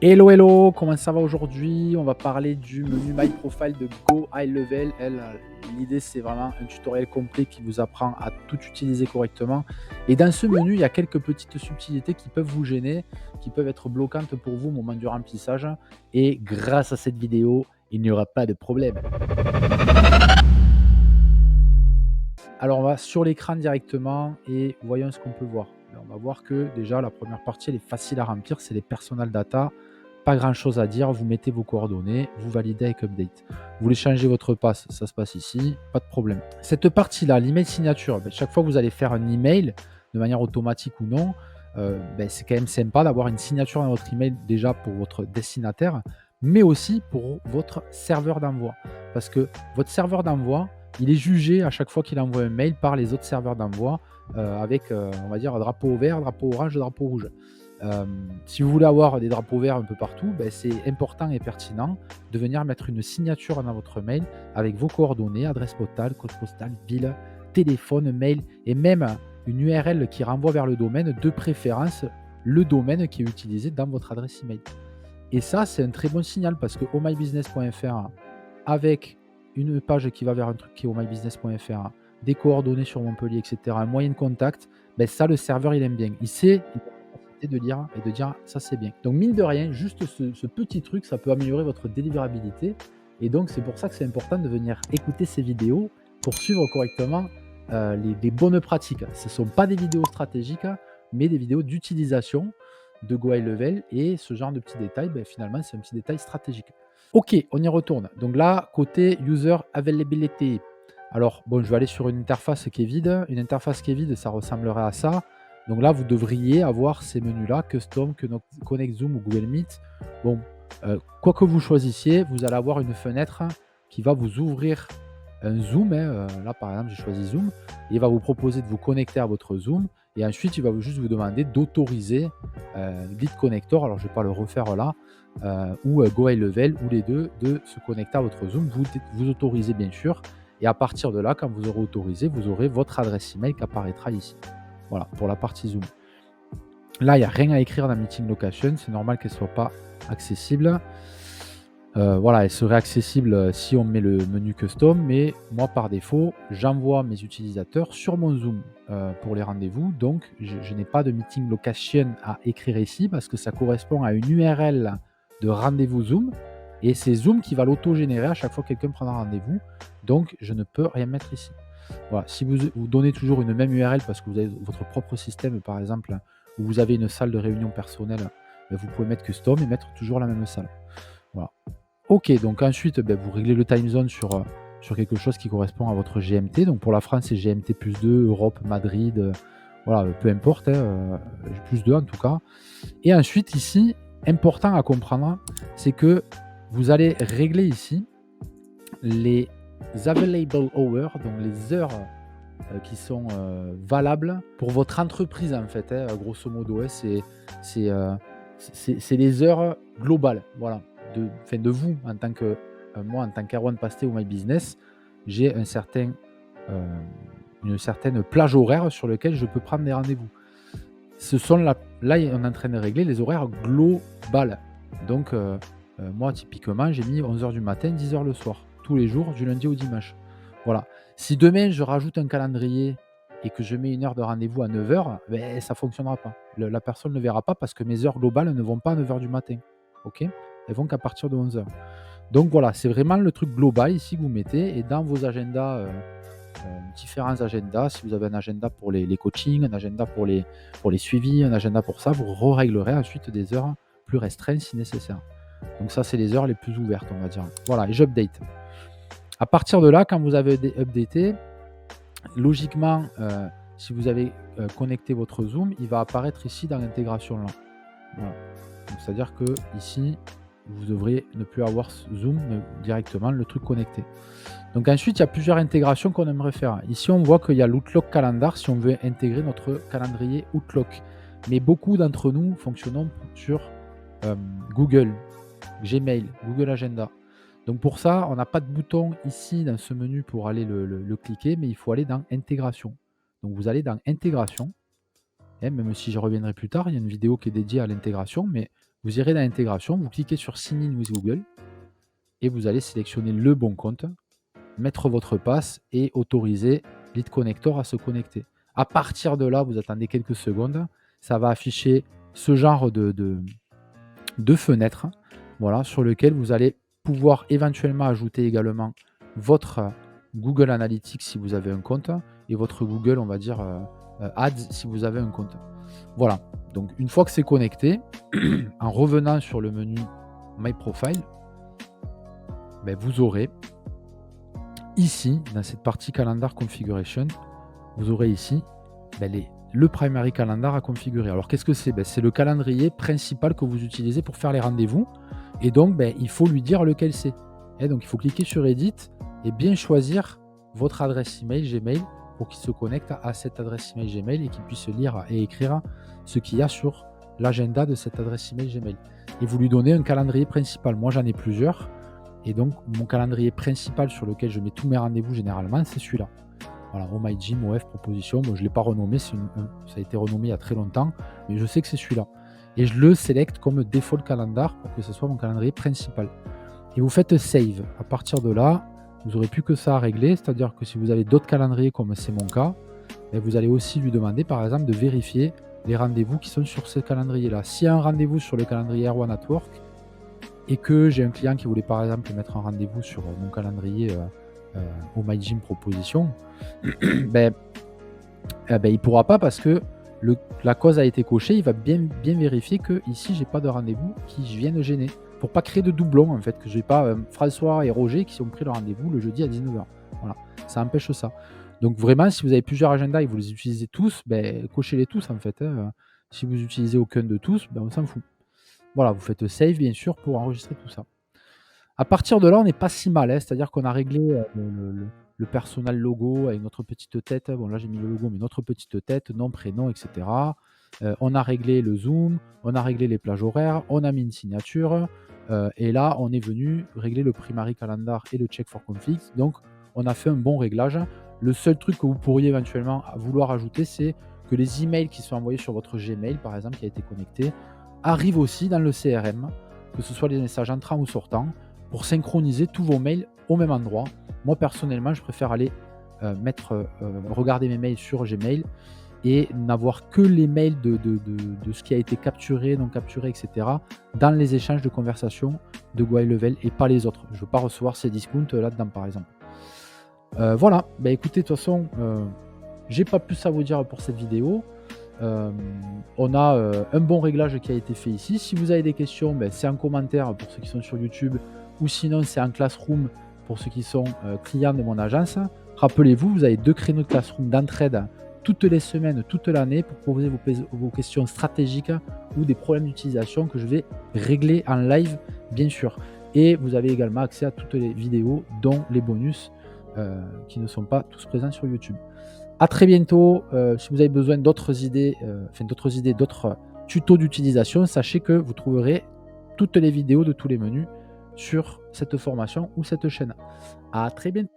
Hello, hello, comment ça va aujourd'hui? On va parler du menu My Profile de Go High Level. L'idée, c'est vraiment un tutoriel complet qui vous apprend à tout utiliser correctement. Et dans ce menu, il y a quelques petites subtilités qui peuvent vous gêner, qui peuvent être bloquantes pour vous au moment du remplissage. Et grâce à cette vidéo, il n'y aura pas de problème. Alors, on va sur l'écran directement et voyons ce qu'on peut voir. On va voir que déjà, la première partie, elle est facile à remplir, c'est les personal data. Pas grand chose à dire, vous mettez vos coordonnées, vous validez avec Update. Vous voulez changer votre passe, ça se passe ici, pas de problème. Cette partie-là, l'email signature, chaque fois que vous allez faire un email, de manière automatique ou non, c'est quand même sympa d'avoir une signature dans votre email déjà pour votre destinataire, mais aussi pour votre serveur d'envoi. Parce que votre serveur d'envoi, il est jugé à chaque fois qu'il envoie un mail par les autres serveurs d'envoi avec, on va dire, un drapeau vert, drapeau orange, drapeau rouge. Si vous voulez avoir des drapeaux verts un peu partout, c'est important et pertinent de venir mettre une signature dans votre mail avec vos coordonnées, adresse postale, code postal, ville, téléphone, mail et même une URL qui renvoie vers le domaine, de préférence le domaine qui est utilisé dans votre adresse email. Et ça, c'est un très bon signal parce que omybusiness.fr, avec une page qui va vers un truc qui est omybusiness.fr, des coordonnées sur Montpellier, etc., un moyen de contact, ça, le serveur, il aime bien. Il sait, il a la capacité de lire et de dire ça, c'est bien. Donc, mine de rien, juste ce petit truc, ça peut améliorer votre délivrabilité. Et donc, c'est pour ça que c'est important de venir écouter ces vidéos pour suivre correctement les bonnes pratiques. Ce ne sont pas des vidéos stratégiques, mais des vidéos d'utilisation de Go High Level, et ce genre de petits détails, finalement, c'est un petit détail stratégique. Ok, on y retourne. Donc là, côté User Availability. Alors, bon, je vais aller sur une interface qui est vide. Une interface qui est vide, ça ressemblerait à ça. Donc là, vous devriez avoir ces menus-là, Custom, Connect Zoom ou Google Meet. Bon, quoi que vous choisissiez, vous allez avoir une fenêtre qui va vous ouvrir un Zoom. Là, par exemple, j'ai choisi Zoom. Et il va vous proposer de vous connecter à votre Zoom. Et ensuite, il va juste vous demander d'autoriser Lead Connector. Alors, je ne vais pas le refaire là. Ou Go High Level, ou les deux, de se connecter à votre Zoom. Vous autorisez bien sûr. Et à partir de là, quand vous aurez autorisé, vous aurez votre adresse email qui apparaîtra ici. Voilà, pour la partie Zoom. Là, il n'y a rien à écrire dans Meeting Location. C'est normal qu'elle ne soit pas accessible. Voilà, elle serait accessible si on met le menu Custom, mais moi, par défaut, j'envoie mes utilisateurs sur mon Zoom pour les rendez-vous. Donc, je n'ai pas de Meeting Location à écrire ici parce que ça correspond à une URL de rendez-vous Zoom. Et c'est Zoom qui va l'auto-générer à chaque fois que quelqu'un prendra rendez-vous. Donc, je ne peux rien mettre ici. Voilà. Si vous donnez toujours une même URL parce que vous avez votre propre système, par exemple, où vous avez une salle de réunion personnelle, vous pouvez mettre Custom et mettre toujours la même salle. Voilà. Ok, donc ensuite, vous réglez le time zone sur quelque chose qui correspond à votre GMT. Donc pour la France, c'est GMT +2, Europe, Madrid, voilà, peu importe, +2 en tout cas. Et ensuite, ici, important à comprendre, c'est que vous allez régler ici les available hours, donc les heures qui sont valables pour votre entreprise, en fait, grosso modo. C'est les heures globales, voilà, de vous en tant que moi, en tant qu'Erwan Pasté ou My Business, j'ai une certaine plage horaire sur laquelle je peux prendre des rendez-vous. Là, on est en train de régler les horaires globales. Donc, moi, typiquement, j'ai mis 11h du matin, 10h le soir, tous les jours, du lundi au dimanche. Voilà. Si demain, je rajoute un calendrier et que je mets une heure de rendez-vous à 9h, ça ne fonctionnera pas. La personne ne verra pas parce que mes heures globales ne vont pas à 9h du matin. OK? Elles vont qu'à partir de 11h. Donc voilà, c'est vraiment le truc global ici que vous mettez, et dans vos agendas, différents agendas, si vous avez un agenda pour les coachings, un agenda pour les suivis, un agenda pour ça, vous réglerez ensuite des heures plus restreintes si nécessaire. Donc ça, c'est les heures les plus ouvertes, on va dire. Voilà, et j'update. À partir de là, quand vous avez updaté, logiquement, si vous avez connecté votre Zoom, il va apparaître ici dans l'intégration là. Voilà. C'est-à-dire que ici, vous devriez ne plus avoir Zoom, mais directement le truc connecté. Donc ensuite, il y a plusieurs intégrations qu'on aimerait faire. Ici, on voit qu'il y a l'Outlook Calendar si on veut intégrer notre calendrier Outlook. Mais beaucoup d'entre nous fonctionnons sur Google, Gmail, Google Agenda. Donc pour ça, on n'a pas de bouton ici dans ce menu pour aller le cliquer, mais il faut aller dans Intégration. Donc vous allez dans Intégration. Même si je reviendrai plus tard, il y a une vidéo qui est dédiée à l'intégration, mais Vous irez dans l'intégration, vous cliquez sur Sign in with Google et vous allez sélectionner le bon compte, mettre votre passe et autoriser Lead Connector à se connecter. À partir de là, vous attendez quelques secondes, ça va afficher ce genre de fenêtre, voilà, sur lequel vous allez pouvoir éventuellement ajouter également votre Google Analytics si vous avez un compte et votre Google, on va dire, Ads si vous avez un compte. Voilà, donc une fois que c'est connecté, en revenant sur le menu My Profile, ben, vous aurez ici, dans cette partie Calendar Configuration, vous aurez ici ben, le Primary Calendar à configurer. Alors qu'est-ce que c'est? Ben, c'est le calendrier principal que vous utilisez pour faire les rendez-vous. Et donc, ben, il faut lui dire lequel c'est. Et donc, il faut cliquer sur Edit et bien choisir votre adresse email Gmail pour qu'il se connecte à cette adresse email Gmail et qu'il puisse lire et écrire ce qu'il y a sur l'agenda de cette adresse email Gmail. Et vous lui donnez un calendrier principal. Moi, j'en ai plusieurs. Et donc, mon calendrier principal sur lequel je mets tous mes rendez-vous généralement, c'est celui-là. Voilà, Oh My Gym, OF Proposition. Moi, je ne l'ai pas renommé, ça a été renommé il y a très longtemps, mais je sais que c'est celui-là. Et je le sélecte comme default calendar pour que ce soit mon calendrier principal. Et vous faites Save. À partir de là, vous n'aurez plus que ça à régler, c'est-à-dire que si vous avez d'autres calendriers, comme c'est mon cas, ben, vous allez aussi lui demander, par exemple, de vérifier les rendez-vous qui sont sur ce calendrier-là. S'il y a un rendez-vous sur le calendrier R1 at Work, et que j'ai un client qui voulait par exemple mettre un rendez-vous sur mon calendrier au My Gym Proposition, ben, il ne pourra pas parce que la cause a été cochée. Il va bien vérifier que ici j'ai pas de rendez-vous qui viennent gêner pour pas créer de doublons en fait, que j'ai pas François et Roger qui ont pris le rendez-vous le jeudi à 19h. Voilà, ça empêche ça. Donc vraiment, si vous avez plusieurs agendas et que vous les utilisez tous, ben, cochez-les tous en fait. Si vous utilisez aucun de tous, ben, on s'en fout. Voilà, vous faites save bien sûr pour enregistrer tout ça. À partir de là, on n'est pas si mal, hein, c'est-à-dire qu'on a réglé le personal logo avec notre petite tête. Bon, là, j'ai mis le logo, mais notre petite tête, nom, prénom, et cetera. On a réglé le zoom, on a réglé les plages horaires, on a mis une signature. Et là, on est venu régler le primary calendar et le check for config. Donc, on a fait un bon réglage. Le seul truc que vous pourriez éventuellement vouloir ajouter, c'est que les emails qui sont envoyés sur votre Gmail, par exemple, qui a été connecté, arrivent aussi dans le CRM, que ce soit les messages entrants ou sortants, pour synchroniser tous vos mails au même endroit. Moi, personnellement, je préfère aller regarder mes mails sur Gmail et n'avoir que les mails de ce qui a été capturé, non capturé, etc. dans les échanges de conversation de GoHighLevel et pas les autres. Je ne veux pas recevoir ces discounts là-dedans, par exemple. Voilà, bah, écoutez, de toute façon, j'ai pas plus à vous dire pour cette vidéo. On a un bon réglage qui a été fait ici. Si vous avez des questions, ben, c'est en commentaire pour ceux qui sont sur YouTube ou sinon c'est en Classroom pour ceux qui sont clients de mon agence. Rappelez-vous, vous avez 2 créneaux de Classroom d'entraide toutes les semaines, toute l'année pour poser vos questions stratégiques ou des problèmes d'utilisation que je vais régler en live, bien sûr. Et vous avez également accès à toutes les vidéos, dont les bonus qui ne sont pas tous présents sur YouTube. À très bientôt. Si vous avez besoin d'autres idées, d'autres tutos d'utilisation, sachez que vous trouverez toutes les vidéos de tous les menus sur cette formation ou cette chaîne. À très bientôt.